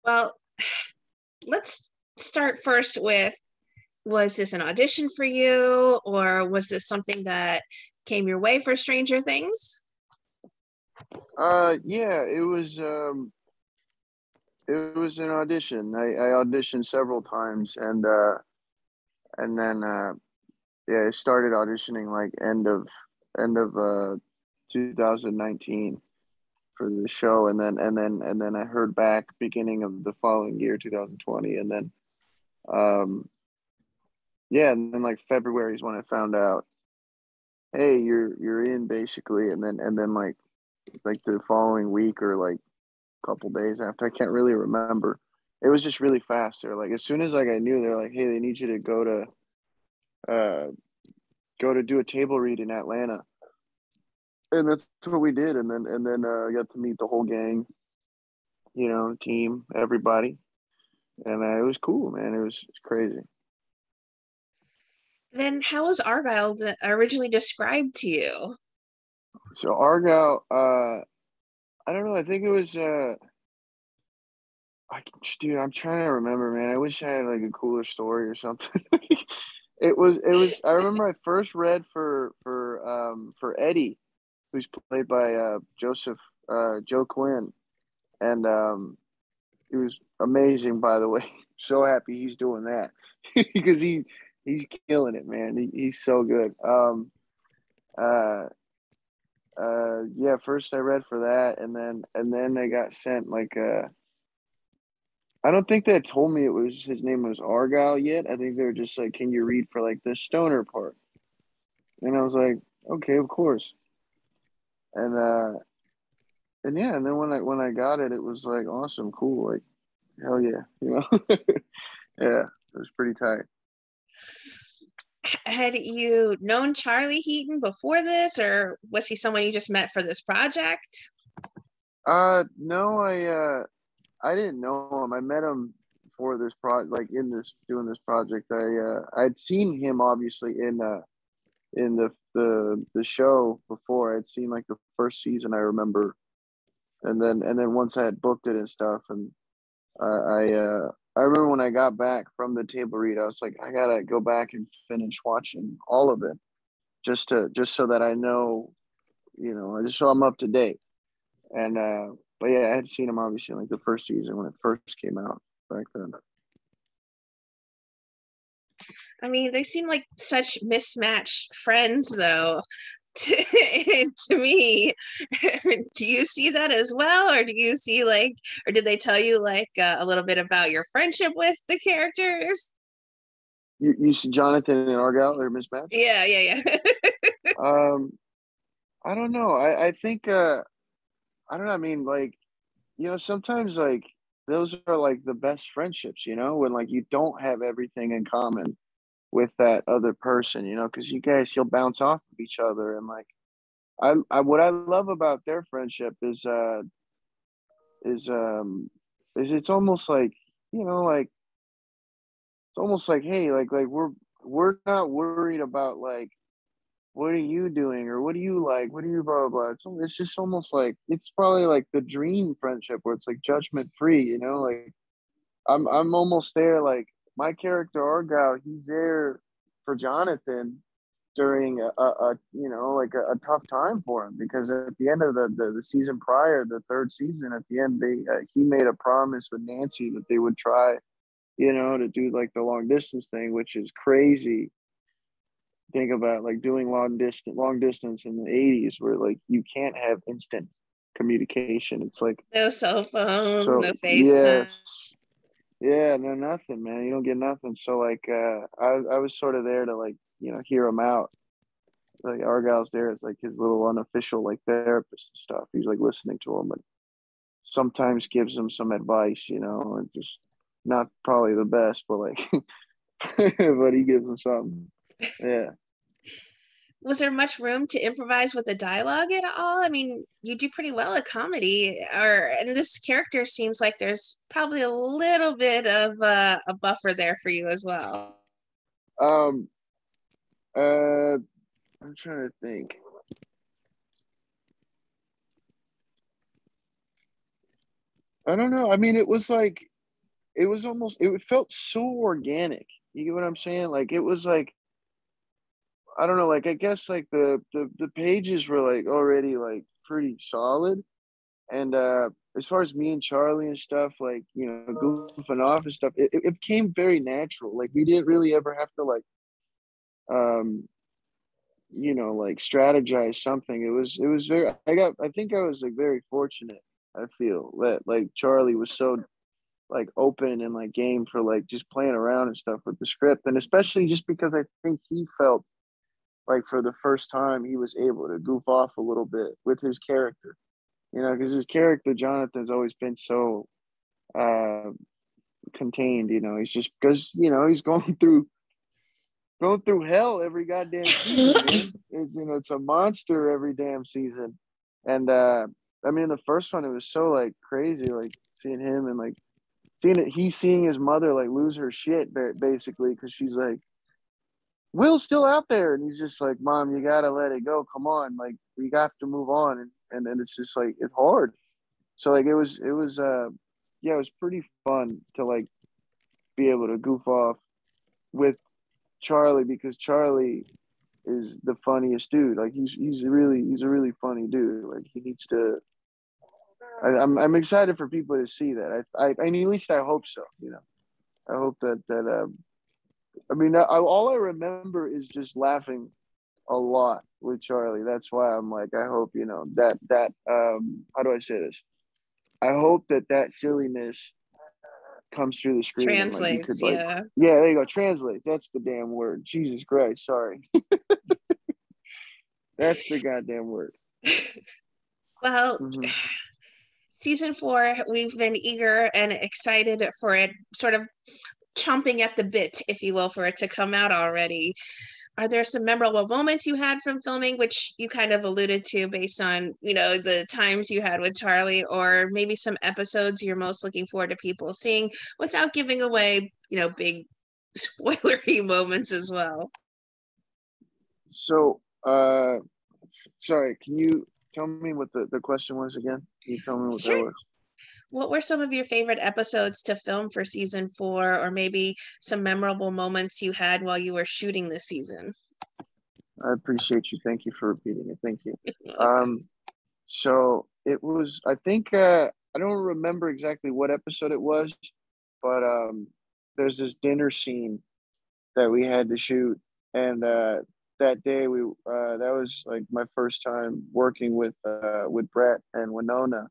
Well, let's start first with, was this an audition for you, or was this something that came your way for Stranger Things? Yeah, it was an audition. I auditioned several times, and then yeah, I started auditioning like end of 2019 for the show, and then I heard back beginning of the following year, 2020, and then um yeah, and then like February is when I found out, hey, you're in basically, and then like the following week or like a couple days after, I can't really remember. It was just really fast. They're like, as soon as like I knew, they're like, hey, they need you to uh go to do a table read in Atlanta, and that's what we did. And then I got to meet the whole gang, team, everybody, and it was cool, man. It's crazy. Then how was Argyle originally described to you? So Argyle, I don't know. I think it was dude, I'm trying to remember, man. I wish I had like a cooler story or something. It was. I remember I first read for Eddie, who's played by Joseph Joe Quinn, and he was amazing, by the way. So happy he's doing that because he's killing it, man. He's so good. Uh, yeah. First I read for that, and then I got sent like I don't think they had told me it was his name was Argyle yet. I think they were just like, "Can you read for like the stoner part?" And I was like, "Okay, of course." And yeah, and then when I got it, it was like awesome, cool, like hell yeah. Yeah, it was pretty tight. Had you known Charlie Heaton before this, or was he someone you just met for this project? No, I didn't know him. I met him for this project, like in this doing this project. I'd seen him obviously in the show before. I'd seen like the first season, I remember, and then once I had booked it and stuff, and I remember when I got back from the table read, I was like, I gotta go back and finish watching all of it just so that I know, just so I'm up to date. And but yeah, I had seen him obviously in like the first season when it first came out back then. I mean, they seem like such mismatched friends, though. To, to me, do you see that as well, or do you see like, or did they tell you like a little bit about your friendship with the characters? You see Jonathan and Argyle, they're mismatched. Yeah, yeah, yeah. Um, I don't know. I think I don't know. I mean, like, sometimes like those are like the best friendships, when like you don't have everything in common with that other person, because you guys you'll bounce off of each other. And like I what I love about their friendship is is it's almost like, like it's almost like, hey, like we're not worried about like what are you doing or what do you like, what do you blah blah blah. It's just almost like it's probably like the dream friendship where it's like judgment free, like I'm almost there. Like my character Argyle, he's there for Jonathan during like a tough time for him, because at the end of the season prior, the third season, at the end they he made a promise with Nancy that they would try, to do like the long distance thing, which is crazy. Think about like doing long distance in the 80s where like you can't have instant communication. It's like, No cell phone, so no FaceTime. yes. Yeah, no, nothing, man. You don't get nothing. So like I was sort of there to like, hear him out. Like Argyle's there as like his little unofficial like therapist and stuff. He's like listening to him and sometimes gives him some advice, and just not probably the best, but like but he gives him something. Yeah. Was there much room to improvise with the dialogue at all? I mean, you do pretty well at comedy, or and this character seems like there's probably a little bit of a buffer there for you as well. Um uh I'm trying to think. I don't know. I mean, it was like it was almost, it felt so organic. You get what I'm saying? Like it was like, I don't know, like I guess like the pages were like already like pretty solid. And as far as me and Charlie and stuff, like, you know, goofing off and stuff, it came very natural. Like we didn't really ever have to like um you know, like strategize something. It was very, I think I was like very fortunate. I feel that like Charlie was so like open and like game for like just playing around and stuff with the script, and especially just because I think he felt like for the first time he was able to goof off a little bit with his character, you know, because his character Jonathan's always been so uh contained, you know. He's just, because you know he's going through hell every goddamn season, man. It's, you know, it's a monster every damn season. And I mean, the first one, it was so like crazy, like seeing him and like seeing his mother like lose her shit basically, because she's like, Will's still out there, and he's just like, Mom, you gotta let it go. Come on, like we have to move on, and then it's just like it's hard. So like it was yeah, it was pretty fun to like be able to goof off with Charlie, because Charlie is the funniest dude. Like he's a really funny dude. Like he needs to. I'm excited for people to see that. I mean, at least I hope so. You know, I hope that. I mean, all I remember is just laughing a lot with Charlie. That's why I'm like, I hope, you know, that how do I say this? I hope that silliness comes through the screen, and like you Translates, could like, yeah. yeah, there you go, translates. That's the damn word. Jesus Christ, sorry. That's the goddamn word. Well, Mm-hmm. season 4, we've been eager and excited for it, sort of chomping at the bit, if you will, for it to come out already. Are there some memorable moments you had from filming, which you kind of alluded to based on, you know, the times you had with Charlie, or maybe some episodes you're most looking forward to people seeing without giving away, you know, big spoilery moments as well? So, sorry, can you tell me what the question was again? Can you tell me what that Sure. was? What were some of your favorite episodes to film for season 4, or maybe some memorable moments you had while you were shooting this season? I appreciate you. Thank you for repeating it. Thank you. Okay. So it was, I think, I don't remember exactly what episode it was, but there's this dinner scene that we had to shoot, and that day that was like my first time working with Brett and Winona,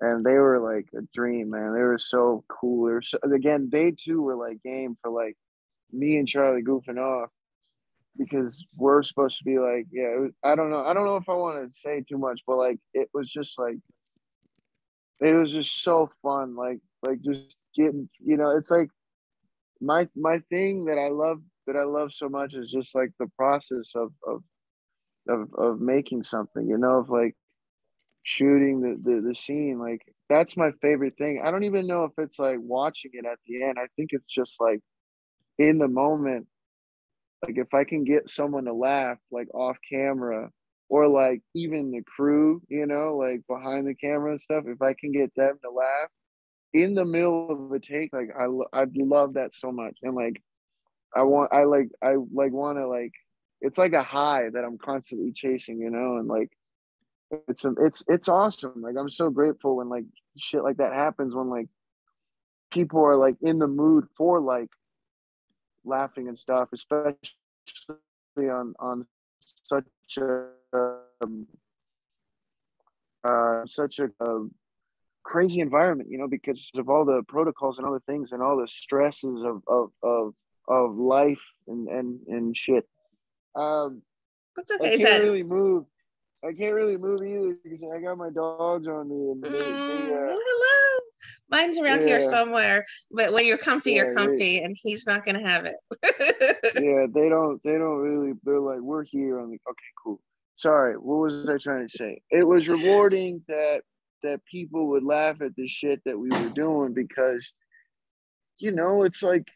and they were like a dream, man. They were so cool. They were so, again, they too were like game for like me and Charlie goofing off, because we're supposed to be like, yeah, I don't know if I want to say too much, but like it was just like, it was just so fun, like just getting, you know, it's like my thing that I love so much is just like the process of making something, you know, of like shooting the scene. Like that's my favorite thing. I don't even know if it's like watching it at the end. I think it's just like in the moment, like if I can get someone to laugh like off camera, or like even the crew, you know, like behind the camera and stuff, if I can get them to laugh in the middle of a take, like I love that so much. And like I want to like, it's like a high that I'm constantly chasing, you know. And like it's awesome. Like I'm so grateful when like shit like that happens, when like people are like in the mood for like laughing and stuff, especially on such a such a crazy environment, you know, because of all the protocols and all the things and all the stresses of life and shit. Um, That's I okay. can't really move. I can't really move either because I got my dogs on me, and Hello. Mine's around here yeah, somewhere, but when you're yeah, comfy, and he's not gonna have it. yeah, they don't really, they're like, we're here on the, okay, cool. Sorry, what was I trying to say? It was rewarding that people would laugh at the shit that we were doing, because you know, it's like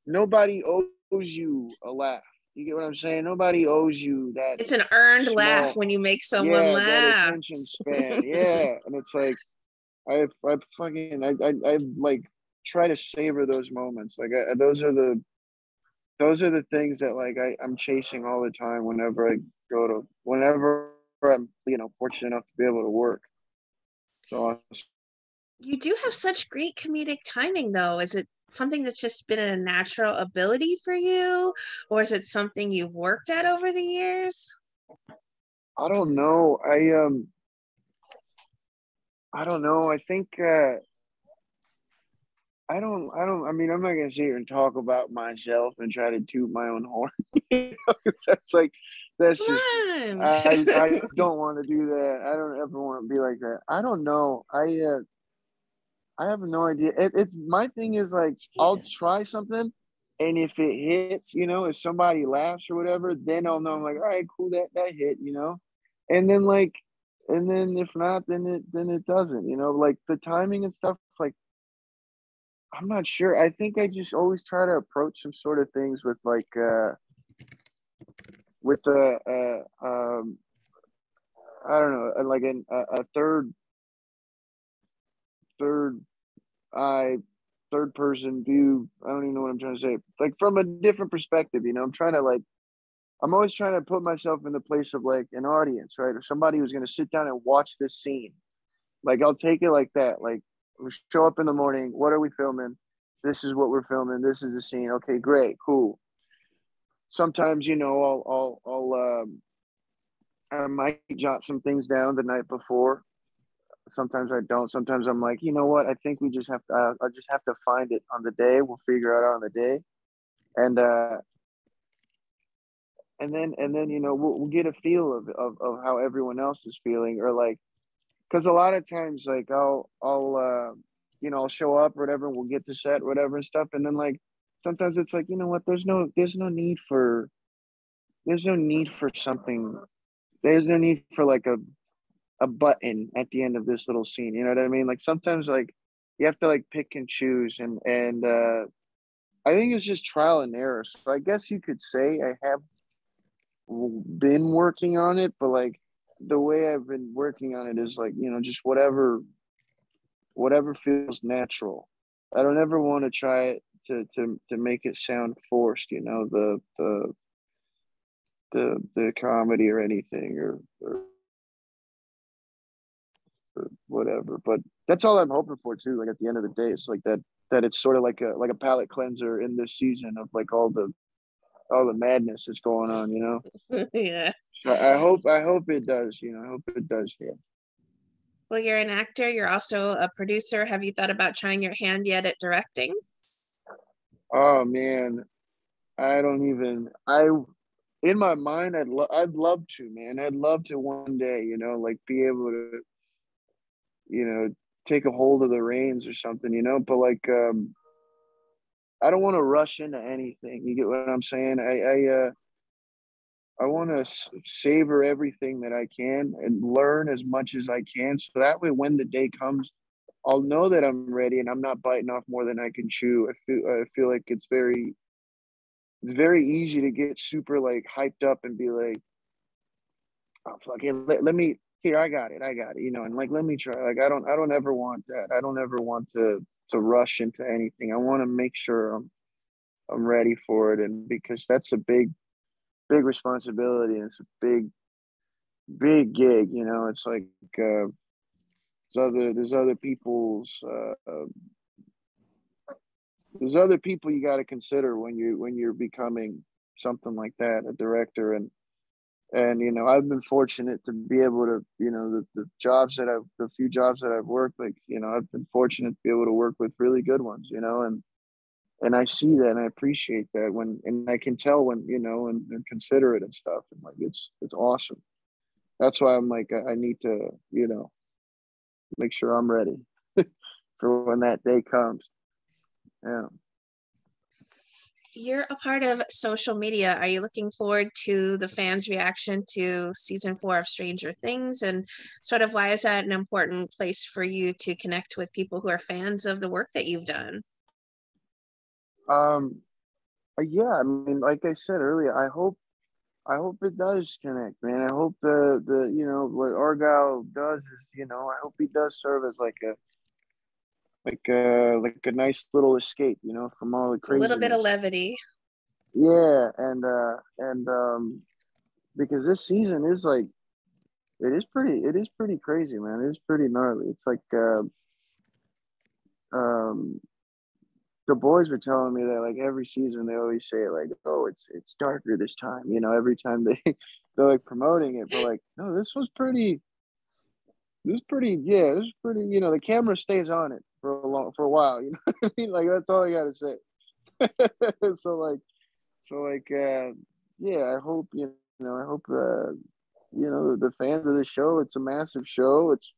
nobody owes you a laugh. You get what I'm saying? Nobody owes you that It's an earned laugh small, when you make someone yeah, that laugh. attention span. Yeah. And it's like I fucking I like try to savor those moments. Like those are the things that like I'm chasing all the time whenever I'm, fortunate enough to be able to work. So You do have such great comedic timing, though. Is it something that's just been a natural ability for you, or is it something you've worked at over the years? I don't know. I don't know. I think I mean, I'm not gonna sit here and talk about myself and try to toot my own horn. That's like, that's Come just, on. I don't want to do that. I don't ever want to be like that. I don't know. I have no idea. It's my thing is like, I'll Jesus. try something, and if it hits, if somebody laughs or whatever, then I'll know. I'm like, all right, cool, that hit. And then like, and then if not, then it doesn't. Like the timing and stuff. Like, I'm not sure. I think I just always try to approach some sort of things with like with I don't know, like a third eye, third person view. I don't even know what I'm trying to say. Like from a different perspective, I'm always trying to put myself in the place of like an audience, right? Or somebody who's gonna sit down and watch this scene. Like I'll take it like that. Like we show up in the morning, what are we filming? This is what we're filming. This is the scene. Okay, great, cool. Sometimes, I might jot some things down the night before. Sometimes I don't. Sometimes I'm like, you know what? I think we just have to. I just have to find it on the day. We'll figure it out on the day, and and then we'll get a feel of how everyone else is feeling, or like, because a lot of times like I'll show up or whatever, and we'll get to set or whatever and stuff, and then like sometimes it's like, you know what? There's no need for something. There's no need for like a button at the end of this little scene. You know what I mean? Like sometimes like you have to like pick and choose, and I think it's just trial and error. So I guess you could say I have been working on it, but like the way I've been working on it is like, just whatever feels natural. I don't ever want to try it to make it sound forced, the comedy or anything or whatever. But that's all I'm hoping for too. Like at the end of the day, it's like that it's sort of like a palate cleanser in this season of like all the madness that's going on. Yeah. So I hope it does. I hope it does. Yeah. Well, you're an actor. You're also a producer. Have you thought about trying your hand yet at directing? Oh man, I don't even. I in my mind, I'd love to, man. I'd love to one day, like be able to, you know, take a hold of the reins or something. But like, I don't want to rush into anything. You get what I'm saying? I want to savor everything that I can and learn as much as I can, so that way when the day comes, I'll know that I'm ready and I'm not biting off more than I can chew. I feel like it's very easy to get super like hyped up and be like, oh fuck it, let me here, I got it, and like let me try. Like I don't ever want that. I don't ever want to rush into anything. I want to make sure I'm ready for it, and because that's a big responsibility, and it's a big gig. It's like there's other people's there's other people you got to consider when you're becoming something like that, a director. And I've been fortunate to be able to, the few jobs that I've worked, like, I've been fortunate to be able to work with really good ones, and I see that and I appreciate that and I can tell when, and consider it and stuff, and like it's awesome. That's why I'm like, I need to, make sure I'm ready for when that day comes. Yeah. You're a part of social media. Are you looking forward to the fans' reaction to season 4 of Stranger Things? And sort of why is that an important place for you to connect with people who are fans of the work that you've done? Um, yeah, I mean, like I said earlier, I hope it does connect, man. I hope the what Argyle does is, I hope he does serve as like like a nice little escape, you know, from all the A little bit of craziness. levity. Yeah, and because this season is like it is pretty crazy, man. It is pretty gnarly. It's like um the boys were telling me that like every season they always say like, oh, it's darker this time, you know, every time they're like promoting it, but like no, this is pretty, you know, the camera stays on it for a while, you know what I mean? Like that's all I gotta say. so like yeah, I hope I hope the fans of the show, it's a massive show. It's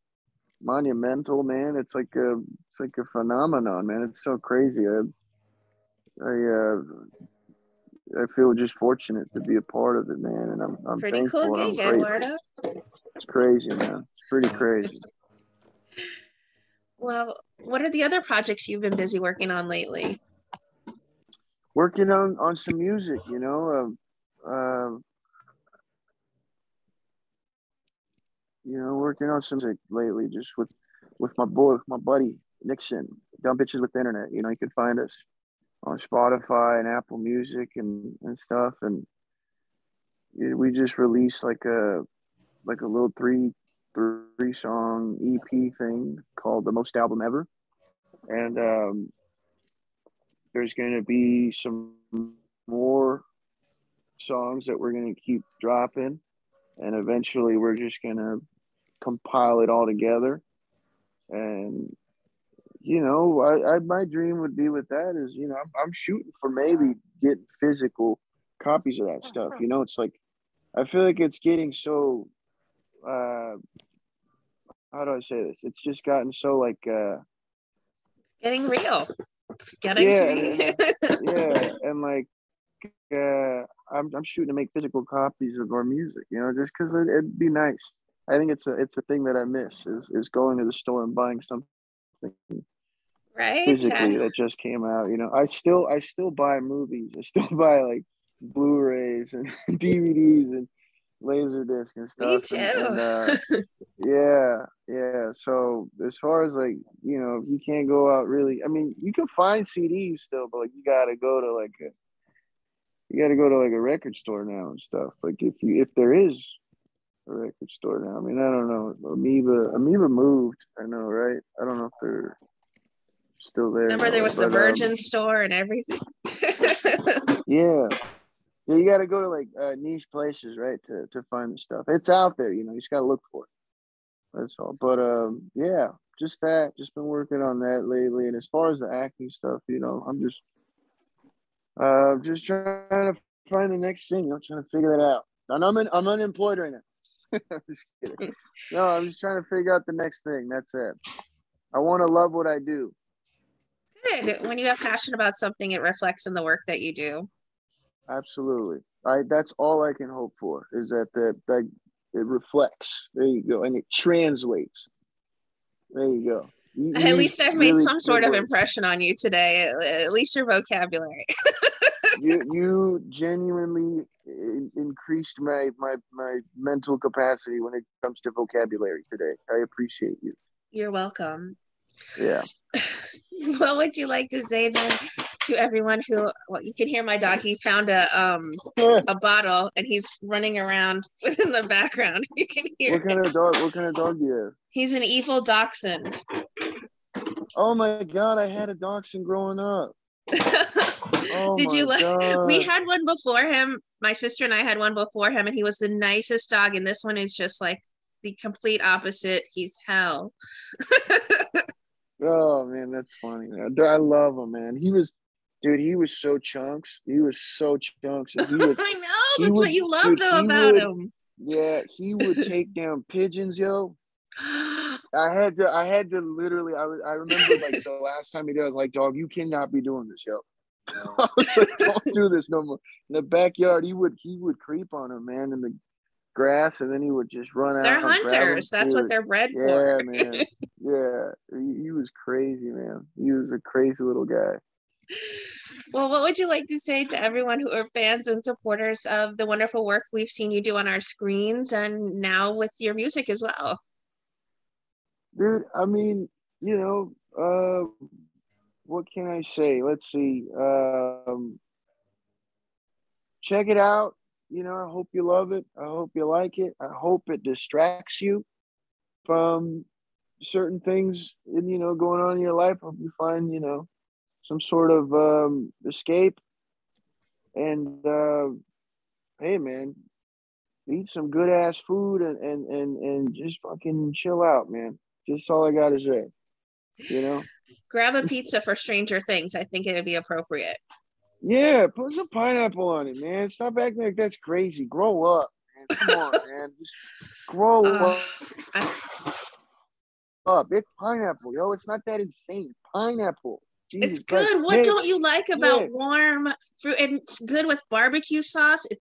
monumental, man. It's like a phenomenon, man. It's so crazy. I feel just fortunate to be a part of it, man, and I'm Pretty cool thankful and I'm gig, grateful. Eduardo. It's crazy, man. It's pretty crazy. Well, what are the other projects you've been busy working on lately? Working on some music, you know, working on some music lately, just with my buddy Nixon, Dumb Bitches with the Internet. You know, you can find us on Spotify and Apple Music and stuff, and we just released like a little three song EP thing called The Most Album Ever. And there's going to be some more songs that we're going to keep dropping. And eventually we're just going to compile it all together. And, you know, my dream would be with that is, you know, I'm shooting for maybe getting physical copies of that stuff. You know, it's like, I feel like it's getting so, how do I say this? It's just gotten so like, Getting real. It's getting to yeah, be. yeah, and like I'm shooting to make physical copies of our music, you know, just because it'd be nice. I think it's a thing that I miss is going to the store and buying something Right? physically that just came out. You know, I still buy movies. I still buy like Blu-rays and DVDs and Laserdisc and Me stuff, too. yeah, yeah. So as far as like, you know, you can't go out really. I mean, you can find CDs still, but like you gotta go to like a record store now and stuff. Like if there is a record store now. I mean, I don't know. Amoeba moved. I know, right? I don't know if they're still there Remember there though. was the But Virgin store and everything. yeah. Yeah, you got to go to like niche places, right, to find the stuff. It's out there, you know. You just got to look for it. That's all. But yeah, just that. Just been working on that lately. And as far as the acting stuff, you know, I'm just trying to find the next thing. You know, trying to figure that out. And I'm unemployed right now. I'm just kidding. No, I'm just trying to figure out the next thing. That's it. I want to love what I do. Good. When you have passion about something, it reflects in the work that you do. Absolutely. That's all I can hope for is that it reflects. There you go. And it translates. There you go. You At use least I've made really some good sort of words. impression on you today, at least your vocabulary. You genuinely increased my mental capacity when it comes to vocabulary today. I appreciate you. You're welcome. Yeah. What would you like to say then to everyone who, well, you can hear my dog. He found a bottle and he's running around within the background. You can hear What kind it. of dog? What kind of dog do you have? He's an evil dachshund. Oh my god! I had a dachshund growing up. Oh Did my you like? We god! had one before him. My sister and I had one before him, and he was the nicest dog. And this one is just like the complete opposite. He's hell. Oh man, that's funny. Man. I love him, man. Dude. He was so chunks. He was so chunks, and I know. he That's what would, you love dude. though about him. Yeah, he would take down pigeons, yo. I had to literally. I remember like the last time he did. I was like, dog, you cannot be doing this, yo. I was like, don't do this no more. In the backyard, he would creep on him, man, in the grass, and then he would just run They're out and grab him. hunters. That's what Dude, they're bred for. yeah, man, yeah, he was crazy, man. He was a crazy little guy. Well, what would you like to say to everyone who are fans and supporters of the wonderful work we've seen you do on our screens and now with your music as well? Dude, I mean, you know, what can I say? Let's see. Check it out. You know, I hope you love it. I hope you like it. I hope it distracts you from certain things, going on in your life. I hope you find, some sort of escape. And hey, man, eat some good ass food and just fucking chill out, man. Just all I gotta say. Grab a pizza for Stranger Things. I think it would be appropriate. Yeah, put some pineapple on it, man. Stop acting like that's crazy. Grow up, man. Come on, man. Just grow up. It's pineapple, yo. It's not that insane. Pineapple. Jesus it's good. Christ. What don't you like about warm fruit? And it's good with barbecue sauce. It's